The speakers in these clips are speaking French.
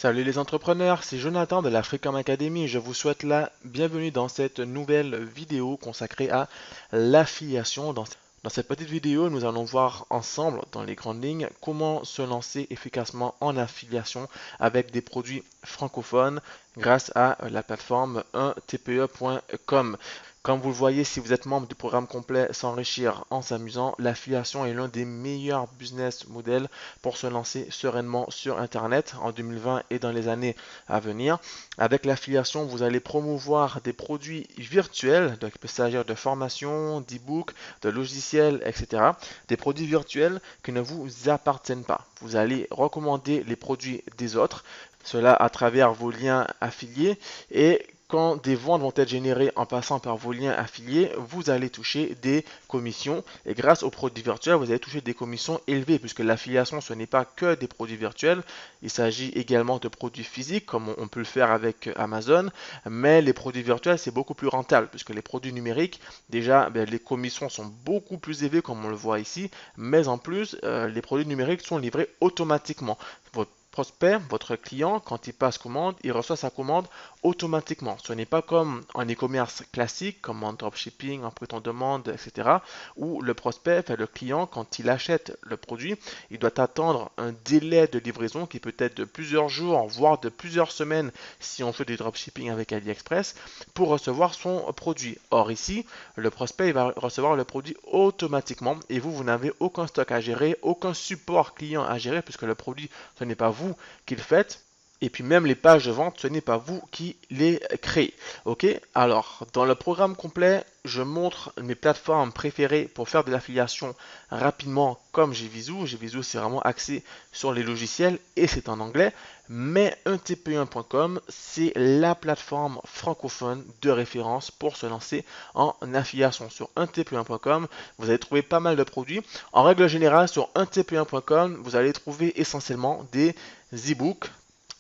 Salut les entrepreneurs, c'est Jonathan de la Freecom Academy. Je vous souhaite la bienvenue dans cette nouvelle vidéo consacrée à l'affiliation. Dans cette petite vidéo, nous allons voir ensemble, dans les grandes lignes, comment se lancer efficacement en affiliation avec des produits francophones grâce à la plateforme 1tpe.com. Comme vous le voyez, si vous êtes membre du programme complet S'enrichir en s'amusant, l'affiliation est l'un des meilleurs business models pour se lancer sereinement sur Internet en 2020 et dans les années à venir. Avec l'affiliation, vous allez promouvoir des produits virtuels, donc il peut s'agir de formations, d'e-books, de logiciels, etc. Des produits virtuels qui ne vous appartiennent pas. Vous allez recommander les produits des autres, cela à travers vos liens affiliés et quand des ventes vont être générées en passant par vos liens affiliés, vous allez toucher des commissions et grâce aux produits virtuels, vous allez toucher des commissions élevées puisque l'affiliation, ce n'est pas que des produits virtuels, il s'agit également de produits physiques comme on peut le faire avec Amazon, mais les produits virtuels, c'est beaucoup plus rentable puisque les produits numériques, déjà, les commissions sont beaucoup plus élevées comme on le voit ici, mais en plus, les produits numériques sont livrés automatiquement. Votre prospect, votre client, quand il passe commande, il reçoit sa commande automatiquement. Ce n'est pas comme en e-commerce classique, comme en dropshipping, en prêt en demande, etc., où le prospect, enfin le client, quand il achète le produit, il doit attendre un délai de livraison qui peut être de plusieurs jours, voire de plusieurs semaines si on fait du dropshipping avec AliExpress, pour recevoir son produit. Or ici, le prospect il va recevoir le produit automatiquement et vous n'avez aucun stock à gérer, aucun support client à gérer puisque le produit, ce n'est pas vous qui le faites. Et puis même les pages de vente, ce n'est pas vous qui les créez. Ok. Alors, dans le programme complet, je montre mes plateformes préférées pour faire de l'affiliation rapidement comme Gvisou. Gvisou, c'est vraiment axé sur les logiciels et c'est en anglais. Mais 1tp1.com, c'est la plateforme francophone de référence pour se lancer en affiliation. Sur 1tp1.com, vous allez trouver pas mal de produits. En règle générale, sur 1tp1.com, vous allez trouver essentiellement des e-books,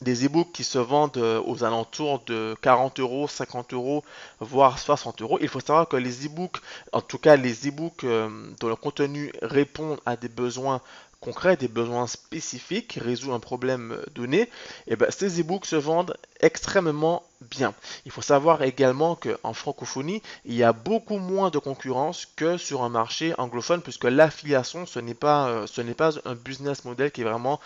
des e-books qui se vendent aux alentours de 40 euros, 50 euros, voire 60 euros. Il faut savoir que les e-books, en tout cas les e-books dont le contenu répond à des besoins concrets, des besoins spécifiques, résout un problème donné, et ben, ces e-books se vendent extrêmement bien. Il faut savoir également qu'en francophonie, il y a beaucoup moins de concurrence que sur un marché anglophone, puisque l'affiliation, ce n'est pas un business model qui est vraiment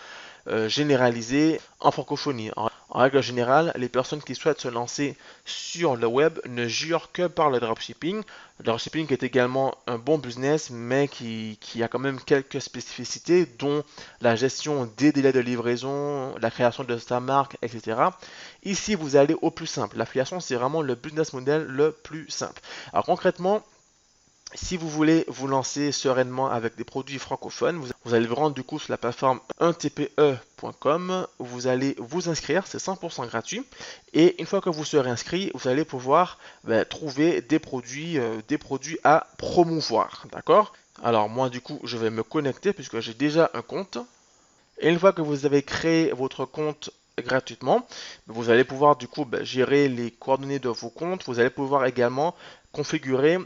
généralisé en francophonie. En règle générale, les personnes qui souhaitent se lancer sur le web ne jurent que par le dropshipping. Le dropshipping est également un bon business, mais qui a quand même quelques spécificités, dont la gestion des délais de livraison, la création de sa marque, etc. Ici, vous allez au plus simple. L'affiliation, c'est vraiment le business model le plus simple. Alors concrètement, si vous voulez vous lancer sereinement avec des produits francophones, vous allez vous rendre du coup sur la plateforme 1tpe.com, vous allez vous inscrire, c'est 100% gratuit, et une fois que vous serez inscrit, vous allez pouvoir trouver des produits à promouvoir, d'accord? Alors moi du coup, je vais me connecter puisque j'ai déjà un compte, et une fois que vous avez créé votre compte gratuitement, vous allez pouvoir du coup gérer les coordonnées de vos comptes, vous allez pouvoir également configurer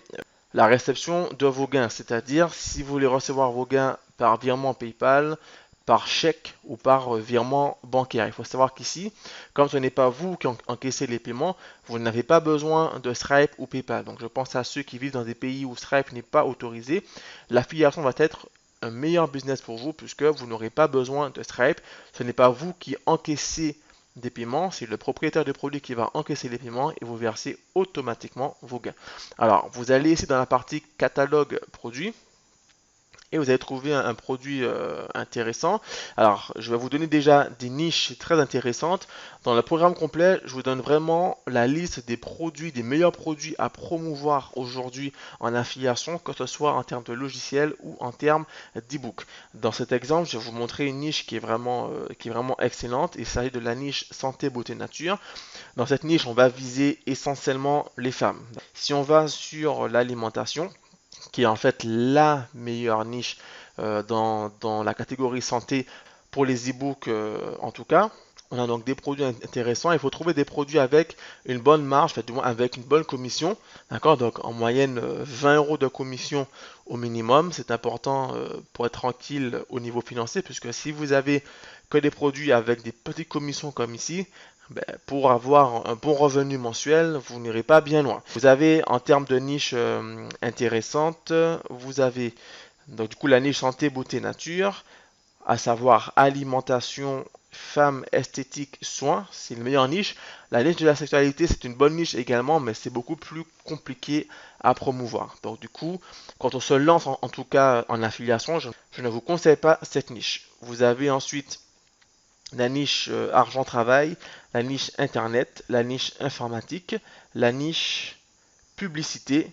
la réception de vos gains, c'est-à-dire si vous voulez recevoir vos gains par virement PayPal, par chèque ou par virement bancaire. Il faut savoir qu'ici, comme ce n'est pas vous qui encaissez les paiements, vous n'avez pas besoin de Stripe ou PayPal. Donc je pense à ceux qui vivent dans des pays où Stripe n'est pas autorisé. L'affiliation va être un meilleur business pour vous puisque vous n'aurez pas besoin de Stripe. Ce n'est pas vous qui encaissez des paiements, c'est le propriétaire du produit qui va encaisser les paiements et vous verser automatiquement vos gains. Alors, vous allez ici dans la partie catalogue produit et vous allez trouver un produit intéressant. Alors, je vais vous donner déjà des niches très intéressantes. Dans le programme complet, je vous donne vraiment la liste des produits, des meilleurs produits à promouvoir aujourd'hui en affiliation, que ce soit en termes de logiciel ou en termes d'e-book. Dans cet exemple, je vais vous montrer une niche qui est vraiment excellente. Il s'agit de la niche santé, beauté, nature. Dans cette niche, on va viser essentiellement les femmes. Si on va sur l'alimentation, qui est en fait la meilleure niche dans la catégorie santé pour les e-books en tout cas. On a donc des produits intéressants. Il faut trouver des produits avec une bonne marge, du moins avec une bonne commission. D'accord. Donc en moyenne 20 euros de commission au minimum. C'est important pour être tranquille au niveau financier, puisque si vous avez que des produits avec des petites commissions comme ici, ben, pour avoir un bon revenu mensuel, vous n'irez pas bien loin. Vous avez en termes de niche intéressante, vous avez donc du coup la niche santé, beauté, nature, à savoir alimentation, femmes, esthétique, soins, c'est une meilleure niche. La niche de la sexualité, c'est une bonne niche également, mais c'est beaucoup plus compliqué à promouvoir. Donc du coup, quand on se lance en tout cas en affiliation, je ne vous conseille pas cette niche. Vous avez ensuite la niche argent-travail, la niche internet, la niche informatique, la niche publicité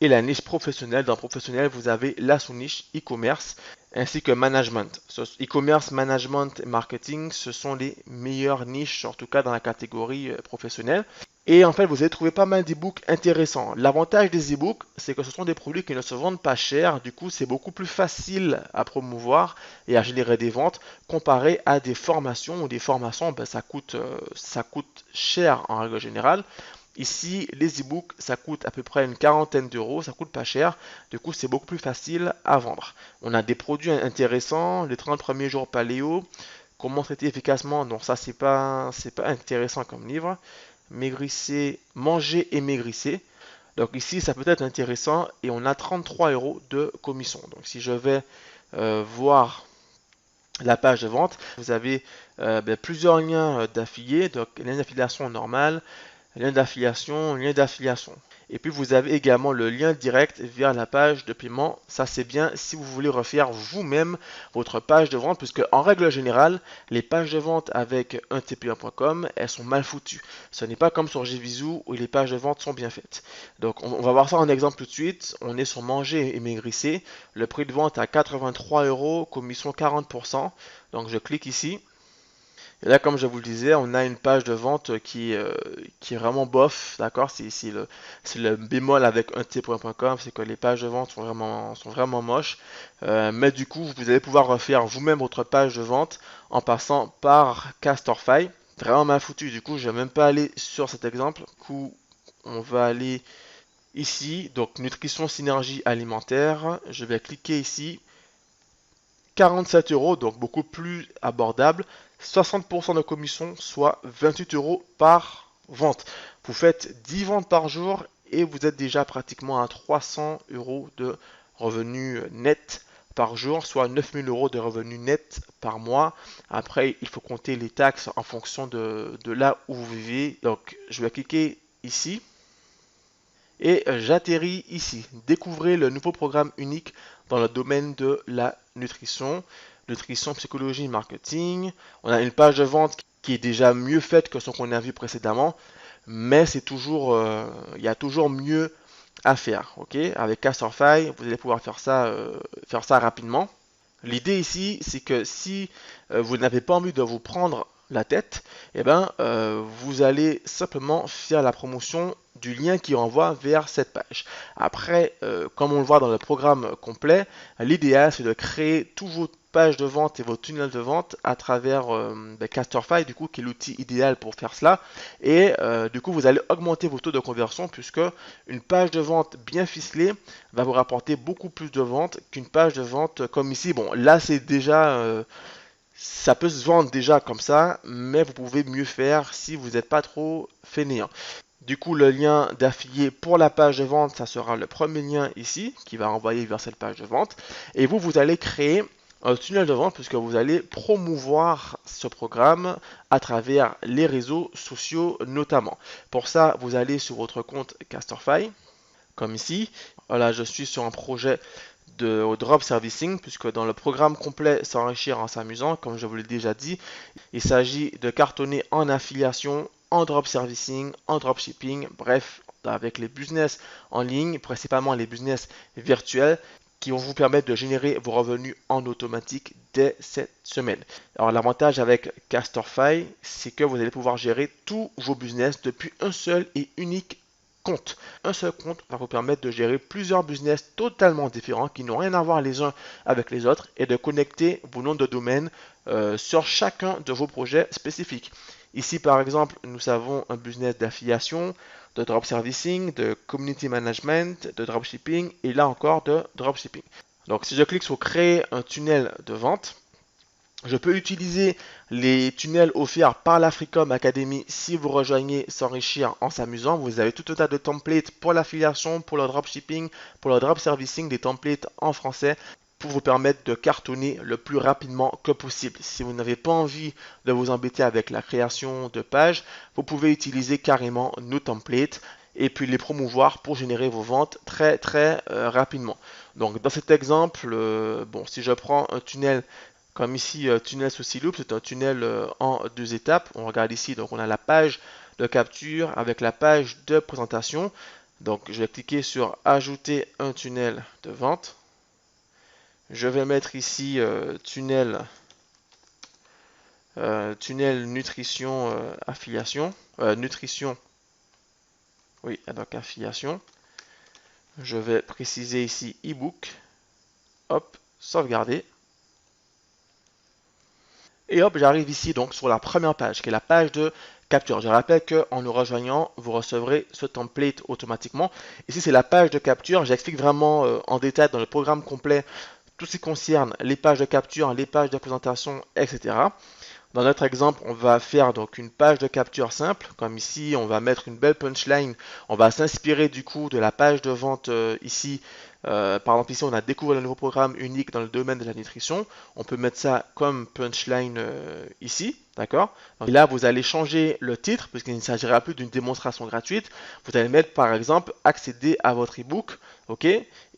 et la niche professionnelle. Dans professionnel, vous avez la sous-niche e-commerce ainsi que management. E-commerce, management et marketing, ce sont les meilleures niches, en tout cas dans la catégorie professionnelle. Et en fait, vous allez trouver pas mal d'e-books intéressants. L'avantage des e-books, c'est que ce sont des produits qui ne se vendent pas cher. Du coup, c'est beaucoup plus facile à promouvoir et à générer des ventes comparé à des formations. Ou des formations, ben, ça coûte cher en règle générale. Ici, les e-books, ça coûte à peu près une quarantaine d'euros, ça coûte pas cher. Du coup, c'est beaucoup plus facile à vendre. On a des produits intéressants, les 30 premiers jours paléo, comment traiter efficacement. Donc ça, c'est pas intéressant comme livre. Maigrissez, manger et maigrissez. Donc ici, ça peut être intéressant et on a 33 euros de commission. Donc si je vais voir la page de vente, vous avez plusieurs liens d'affiliés. Donc lien d'affiliation normal, lien d'affiliation, lien d'affiliation. Et puis vous avez également le lien direct vers la page de paiement. Ça c'est bien si vous voulez refaire vous-même votre page de vente, puisque en règle générale, les pages de vente avec un TP1.com, elles sont mal foutues. Ce n'est pas comme sur Gvisou où les pages de vente sont bien faites. Donc on va voir ça en exemple tout de suite. On est sur manger et maigrisser. Le prix de vente à 83 euros, commission 40%. Donc je clique ici. Et là, comme je vous le disais, on a une page de vente qui est vraiment bof, d'accord? C'est le bémol avec un t.com, c'est que les pages de vente sont vraiment moches. Mais du coup, vous allez pouvoir refaire vous-même votre page de vente en passant par Castorfy. Vraiment mal foutu, du coup, je ne vais même pas aller sur cet exemple. Du coup, on va aller ici, donc nutrition synergie alimentaire. Je vais cliquer ici. 47 euros, donc beaucoup plus abordable. 60% de commission, soit 28 euros par vente. Vous faites 10 ventes par jour et vous êtes déjà pratiquement à 300 euros de revenus net par jour, soit 9000 euros de revenus net par mois. Après, il faut compter les taxes en fonction de là où vous vivez. Donc, je vais cliquer ici et j'atterris ici. Découvrez le nouveau programme unique dans le domaine de la nutrition, psychologie, marketing. On a une page de vente qui est déjà mieux faite que ce qu'on a vu précédemment, mais c'est toujours, il y a toujours mieux à faire. Ok, avec Castorfy, vous allez pouvoir faire ça rapidement. L'idée ici, c'est que si vous n'avez pas envie de vous prendre la tête, eh ben, vous allez simplement faire la promotion du lien qui renvoie vers cette page. Après, comme on le voit dans le programme complet, l'idéal c'est de créer tous vos pages de vente et vos tunnels de vente à travers Castorfy, du coup, qui est l'outil idéal pour faire cela. Et du coup, vous allez augmenter vos taux de conversion puisque une page de vente bien ficelée va vous rapporter beaucoup plus de ventes qu'une page de vente comme ici. Bon, là, c'est déjà ça peut se vendre déjà comme ça, mais vous pouvez mieux faire si vous n'êtes pas trop fainéant. Du coup, le lien d'affilié pour la page de vente, ça sera le premier lien ici qui va envoyer vers cette page de vente. Et vous allez créer un tunnel de vente puisque vous allez promouvoir ce programme à travers les réseaux sociaux notamment. Pour ça, vous allez sur votre compte Castorfy, comme ici. Voilà, je suis sur un projet de drop servicing, puisque dans le programme complet S'enrichir en s'amusant, comme je vous l'ai déjà dit, il s'agit de cartonner en affiliation, en drop servicing, en dropshipping, bref, avec les business en ligne, principalement les business virtuels, qui vont vous permettre de générer vos revenus en automatique dès cette semaine. Alors l'avantage avec Castorfy, c'est que vous allez pouvoir gérer tous vos business depuis un seul et unique compte. Un seul compte va vous permettre de gérer plusieurs business totalement différents qui n'ont rien à voir les uns avec les autres et de connecter vos noms de domaine sur chacun de vos projets spécifiques. Ici, par exemple, nous avons un business d'affiliation, de drop servicing, de community management, de dropshipping et là encore de dropshipping. Donc, si je clique sur créer un tunnel de vente, Je peux utiliser les tunnels offerts par l'Africom Academy si vous rejoignez S'enrichir en s'amusant. Vous avez tout un tas de templates pour l'affiliation, pour le dropshipping, pour le drop servicing, des templates en français pour vous permettre de cartonner le plus rapidement que possible. Si vous n'avez pas envie de vous embêter avec la création de pages, vous pouvez utiliser carrément nos templates et puis les promouvoir pour générer vos ventes très rapidement. Donc dans cet exemple, bon, si je prends un tunnel comme ici, tunnel Saucy Loop, c'est un tunnel en 2 étapes. On regarde ici, donc on a la page de capture avec la page de présentation. Donc je vais cliquer sur ajouter un tunnel de vente. Je vais mettre ici tunnel nutrition affiliation. Nutrition, oui, donc affiliation. Je vais préciser ici ebook. Hop, sauvegarder. Et hop, j'arrive ici donc sur la première page, qui est la page de capture. Je rappelle qu'en nous rejoignant, vous recevrez ce template automatiquement. Ici, c'est la page de capture. J'explique vraiment en détail dans le programme complet tout ce qui concerne les pages de capture, les pages de présentation, etc. Dans notre exemple, on va faire donc une page de capture simple, comme ici, on va mettre une belle punchline. On va s'inspirer du coup de la page de vente ici. Par exemple, ici, on a découvert le nouveau programme unique dans le domaine de la nutrition. On peut mettre ça comme punchline ici, d'accord? Et là, vous allez changer le titre, puisqu'il ne s'agira plus d'une démonstration gratuite. Vous allez mettre, par exemple, accéder à votre ebook, ok?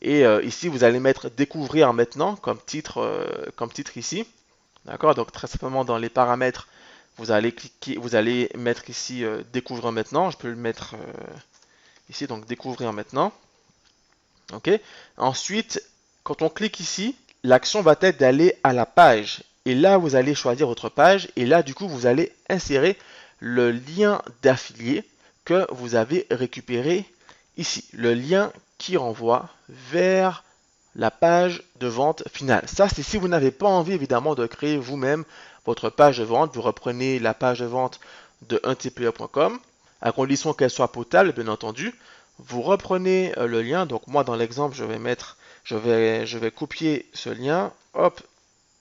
Et ici, vous allez mettre découvrir maintenant comme titre ici. D'accord, donc très simplement dans les paramètres, vous allez cliquer, vous allez mettre ici découvrir maintenant. Je peux le mettre ici, donc découvrir maintenant. Ok. Ensuite, quand on clique ici, l'action va être d'aller à la page. Et là, vous allez choisir votre page. Et là, du coup, vous allez insérer le lien d'affilié que vous avez récupéré ici. Le lien qui renvoie vers la page de vente finale. Ça, c'est si vous n'avez pas envie, évidemment, de créer vous-même votre page de vente. Vous reprenez la page de vente de 1tpe.com, à condition qu'elle soit potable, bien entendu. Vous reprenez le lien. Donc, moi, dans l'exemple, je vais copier ce lien. Hop,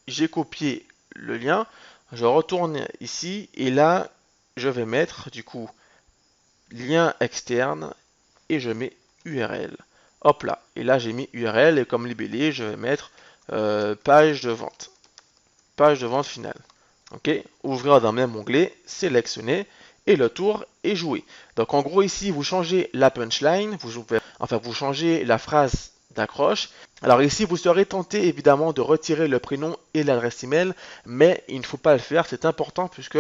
j'ai copié le lien. Je retourne ici et là, je vais mettre, du coup, lien externe et je mets URL. Hop là, et là j'ai mis URL et comme libellé, je vais mettre page de vente. Page de vente finale. Ok, ouvrir dans le même onglet, sélectionner et le tour est joué. Donc en gros ici, vous changez la punchline, vous changez la phrase d'accroche. Alors ici, vous serez tenté évidemment de retirer le prénom et l'adresse email, mais il ne faut pas le faire, c'est important puisque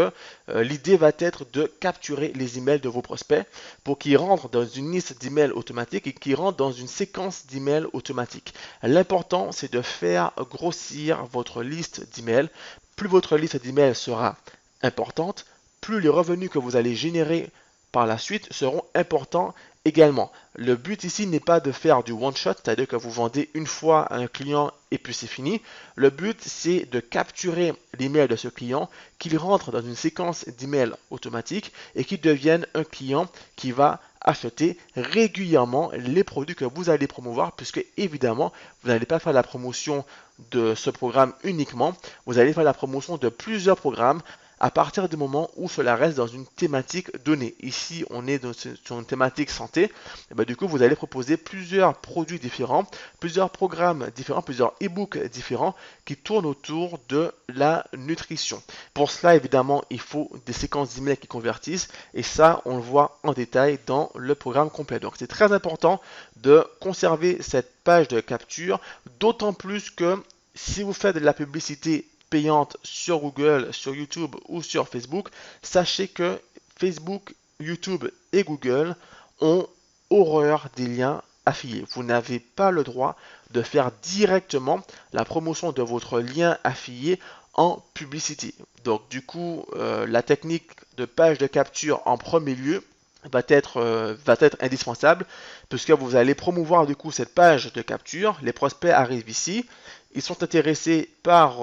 l'idée va être de capturer les emails de vos prospects pour qu'ils rentrent dans une liste d'emails automatique et qu'ils rentrent dans une séquence d'emails automatique. L'important, c'est de faire grossir votre liste d'emails. Plus votre liste d'emails sera importante, plus les revenus que vous allez générer par la suite seront importants également. Le but ici n'est pas de faire du one shot, c'est-à-dire que vous vendez une fois à un client et puis c'est fini. Le but c'est de capturer l'email de ce client, qu'il rentre dans une séquence d'emails automatique et qu'il devienne un client qui va acheter régulièrement les produits que vous allez promouvoir, puisque évidemment vous n'allez pas faire la promotion de ce programme uniquement, vous allez faire la promotion de plusieurs programmes à partir du moment où cela reste dans une thématique donnée. Ici, on est sur une thématique santé. Et bien, du coup, vous allez proposer plusieurs produits différents, plusieurs programmes différents, plusieurs e-books différents qui tournent autour de la nutrition. Pour cela, évidemment, il faut des séquences d'emails qui convertissent et ça, on le voit en détail dans le programme complet. Donc, c'est très important de conserver cette page de capture, d'autant plus que si vous faites de la publicité payante sur Google, sur YouTube ou sur Facebook, sachez que Facebook, YouTube et Google ont horreur des liens affiliés. Vous n'avez pas le droit de faire directement la promotion de votre lien affilié en publicité. Donc du coup, la technique de page de capture en premier lieu va être indispensable puisque vous allez promouvoir du coup cette page de capture. Les prospects arrivent ici, ils sont intéressés par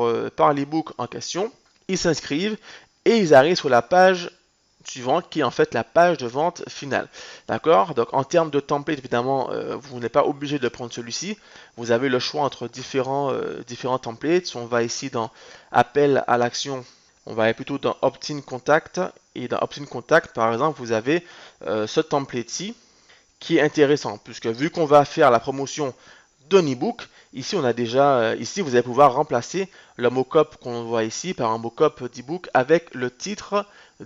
l'ebook en question, ils s'inscrivent et ils arrivent sur la page suivante qui est en fait la page de vente finale. D'accord? Donc en termes de template, évidemment, vous n'êtes pas obligé de prendre celui-ci. Vous avez le choix entre différents templates. Si on va ici dans appel à l'action, on va aller plutôt dans Opt-in Contact. Et dans Opt-in Contact, par exemple, vous avez ce template-ci qui est intéressant, puisque vu qu'on va faire la promotion d'un e-book, ici on a déjà, ici vous allez pouvoir remplacer le mockup qu'on voit ici par un mockup d'e-book avec le titre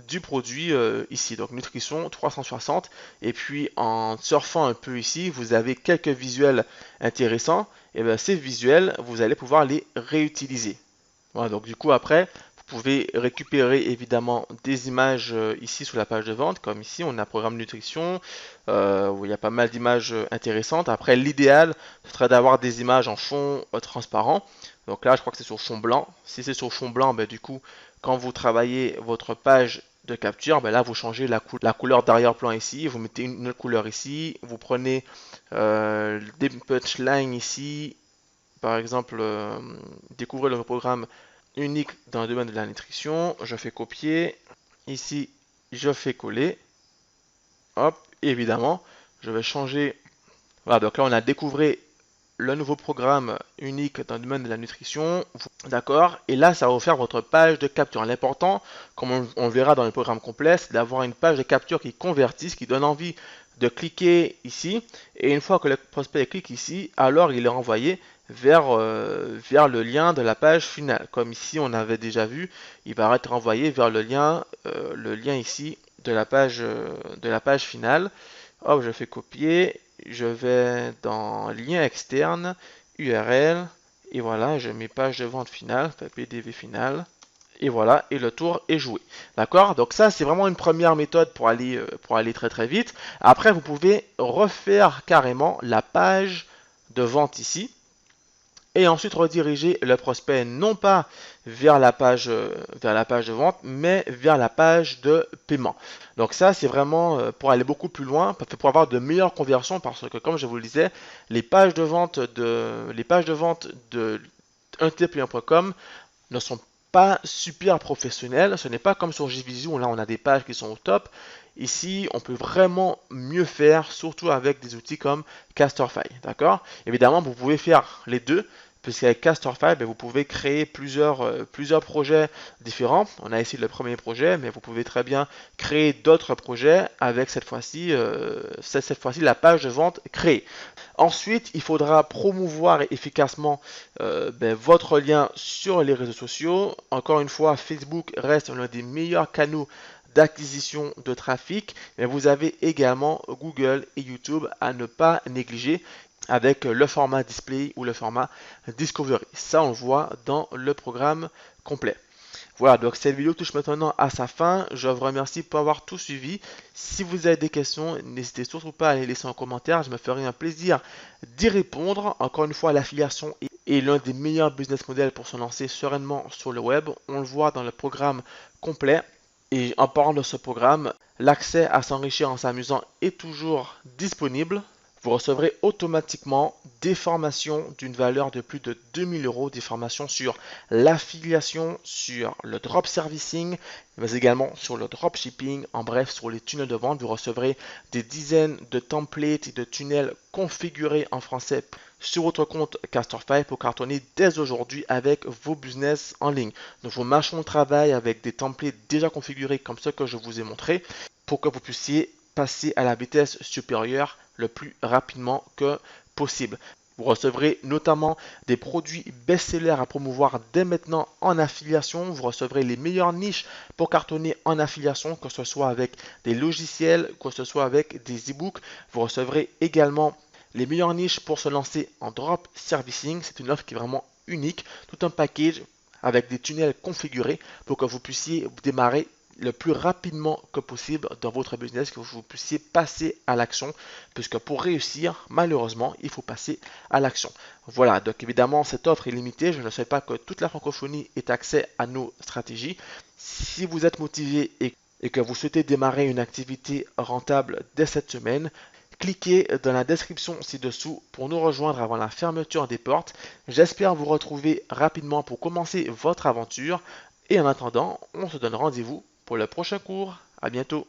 du produit ici, donc Nutrition 360, et puis en surfant un peu ici, vous avez quelques visuels intéressants, et bien ces visuels, vous allez pouvoir les réutiliser. Voilà, donc du coup après, vous pouvez récupérer évidemment des images ici sur la page de vente, comme ici on a programme nutrition, où il y a pas mal d'images intéressantes. Après l'idéal, ce serait d'avoir des images en fond transparent. Donc là je crois que c'est sur fond blanc. Si c'est sur fond blanc, ben, du coup quand vous travaillez votre page de capture, ben là vous changez la couleur d'arrière-plan ici, vous mettez une autre couleur ici, vous prenez des punchlines ici, par exemple, découvrir le programme unique dans le domaine de la nutrition. Je fais copier. Ici, je fais coller. Hop, et évidemment, je vais changer. Voilà, donc là, on a découvert le nouveau programme unique dans le domaine de la nutrition. D'accord? Et là, ça va vous faire votre page de capture. L'important, comme on le verra dans le programme complet, c'est d'avoir une page de capture qui convertisse, qui donne envie de cliquer ici. Et une fois que le prospect clique ici, alors il est renvoyé vers le lien de la page finale. Comme ici, on avait déjà vu, il va être renvoyé vers le lien ici de la page finale. Hop, je fais copier. Je vais dans lien externe, URL, et voilà, je mets page de vente finale, PDV finale, et voilà, et le tour est joué. D'accord? Donc ça, c'est vraiment une première méthode pour aller très très vite. Après, vous pouvez refaire carrément la page de vente ici, et ensuite rediriger le prospect non pas vers la page de vente, mais vers la page de paiement. Donc ça, c'est vraiment pour aller beaucoup plus loin, pour avoir de meilleures conversions, parce que comme je vous le disais, les pages de vente de 1tplien.com ne sont pas super professionnelles. Ce n'est pas comme sur JVisio où là on a des pages qui sont au top. Ici, on peut vraiment mieux faire, surtout avec des outils comme Casterfy. D'accord? Évidemment, vous pouvez faire les deux, puisqu'avec Casterfy, vous pouvez créer plusieurs projets différents. On a ici le premier projet, mais vous pouvez très bien créer d'autres projets avec cette fois-ci la page de vente créée. Ensuite, il faudra promouvoir efficacement votre lien sur les réseaux sociaux. Encore une fois, Facebook reste l'un des meilleurs canaux d'acquisition de trafic, mais vous avez également Google et YouTube à ne pas négliger avec le format display ou le format discovery. Ça, on le voit dans le programme complet. Voilà, donc cette vidéo touche maintenant à sa fin. Je vous remercie pour avoir tout suivi. Si vous avez des questions, n'hésitez surtout pas à les laisser en commentaire. Je me ferai un plaisir d'y répondre. Encore une fois, l'affiliation est l'un des meilleurs business models pour se lancer sereinement sur le web. On le voit dans le programme complet. Et en parlant de ce programme, l'accès à s'enrichir en s'amusant est toujours disponible. Vous recevrez automatiquement des formations d'une valeur de plus de 2000 €, des formations sur l'affiliation, sur le drop servicing, mais également sur le dropshipping, en bref sur les tunnels de vente. Vous recevrez des dizaines de templates et de tunnels configurés en français sur votre compte Casterfy pour cartonner dès aujourd'hui avec vos business en ligne. Donc vos machins de travail avec des templates déjà configurés comme ceux que je vous ai montré pour que vous puissiez passer à la vitesse supérieure le plus rapidement que possible. Vous recevrez notamment des produits best-sellers à promouvoir dès maintenant en affiliation. Vous recevrez les meilleures niches pour cartonner en affiliation, que ce soit avec des logiciels, que ce soit avec des e-books. Vous recevrez également les meilleures niches pour se lancer en drop servicing. C'est une offre qui est vraiment unique. Tout un package avec des tunnels configurés pour que vous puissiez démarrer le plus rapidement que possible dans votre business, que vous puissiez passer à l'action, puisque pour réussir, malheureusement, il faut passer à l'action. Voilà, donc évidemment, cette offre est limitée. Je ne sais pas que toute la francophonie ait accès à nos stratégies. Si vous êtes motivé et que vous souhaitez démarrer une activité rentable dès cette semaine, cliquez dans la description ci-dessous pour nous rejoindre avant la fermeture des portes. J'espère vous retrouver rapidement pour commencer votre aventure. Et en attendant, on se donne rendez-vous pour le prochain cours. À bientôt.